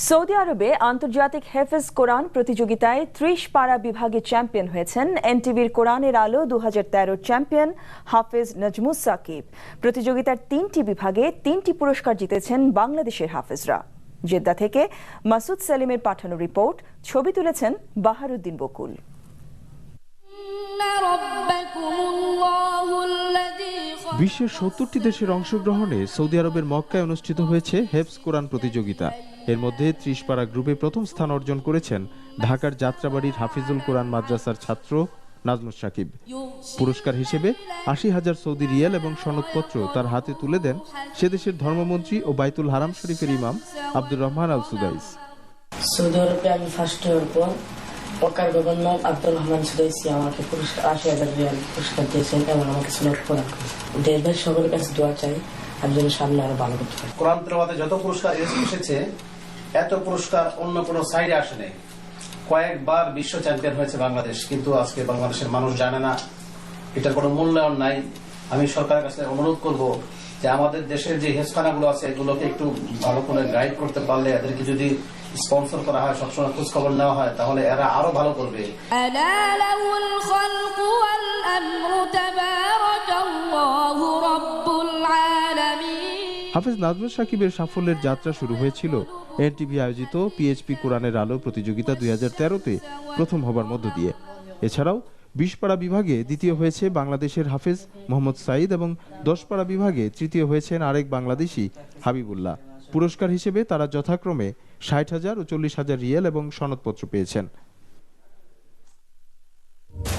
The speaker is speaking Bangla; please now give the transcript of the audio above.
সৌদি আরবে আন্তর্জাতিক হেফেজ কোরআন প্রতিযোগিতায় ৩০ পারা বিভাগে চ্যাম্পিয়ন হয়েছেন এনটিভির কোরআনের আলো ২০১৩ চ্যাম্পিয়ন হাফেজ নাজমুস সাকিব। প্রতিযোগিতার ৩টি বিভাগে ৩টি পুরস্কার জিতেছেন বাংলাদেশের হাফেজরা। জেদ্দা থেকে মাসুদ সেলিমের পাঠানো রিপোর্ট, ছবি তুলেছেন বাহারুদ্দিন বকুল। বিশ্বের ৭০টি দেশের অংশগ্রহণে সৌদি আরবের মক্কায় অনুষ্ঠিত হয়েছে হেফজ কোরআন প্রতিযোগিতা। এর মধ্যে ৩০ পারা গ্রুপে প্রথম স্থান অর্জন করেছেন ঢাকার যাত্রাবাড়ির হাফিজুল কোরআন মাদ্রাসার ছাত্র নাজমুস সাকিব। পুরস্কার হিসেবে ৮০,০০০ সৌদি রিয়াল এবং সনদপত্র তার হাতে তুলে দেন সে দেশের ধর্মমন্ত্রী ও বাইতুল হারাম শরীফের ইমাম আব্দুর রহমান আল সুদাইস। সৌদি আরবে আমি ফার্স্ট হওয়ার পর মক্কার গভর্নর আব্দুর রহমান সুদাইসি আমাকে ৮০,০০০ রিয়াল পুরস্কার দিয়েছেন এবং আমাকে সনদ প্রদান করেছেন। দেশবাসী সকলের কাছে দোয়া চাই আমি যেন সামনে আরো ভালো করতে পারি। কোরআন তেলাওয়াতে যত পুরস্কার এসেছে এত পুরস্কার অন্য কোনো সাইডে আসে নাই। কয়েকবার বিশ্ব চ্যাম্পিয়ন হয়েছে বাংলাদেশ, কিন্তু আজকে বাংলাদেশের মানুষ জানে না, এটার কোনো মূল্যায়ন নাই। আমি সরকারের কাছে অনুরোধ করব যে আমাদের দেশের যে হেফজখানাগুলো আছে এগুলোকে একটু ভালো করে গাইড করতে পারলে, এদেরকে যদি স্পন্সর করা হয়, সবসময় খোঁজ খবর নেওয়া হয়, তাহলে এরা আরো ভালো করবে। হাফেজ নাজমুস সাকিবের সাফল্যের যাত্রা শুরু হয়েছিল এনটিভি আয়োজিত পিএইচপি কোরআনের আলো প্রতিযোগিতা ২০১৩-তে প্রথম হবার মধ্য দিয়ে। এছাড়াও ২০ পারা বিভাগে দ্বিতীয় হয়েছে বাংলাদেশের হাফেজ মোহাম্মদ সাঈদ এবং ১০ পারা বিভাগে তৃতীয় হয়েছেন আরেক বাংলাদেশি হাবিবুল্লাহ। পুরস্কার হিসেবে তারা যথাক্রমে ৬০,০০০ ও ৪০,০০০ রিয়াল এবং সনদপত্র পেয়েছেন।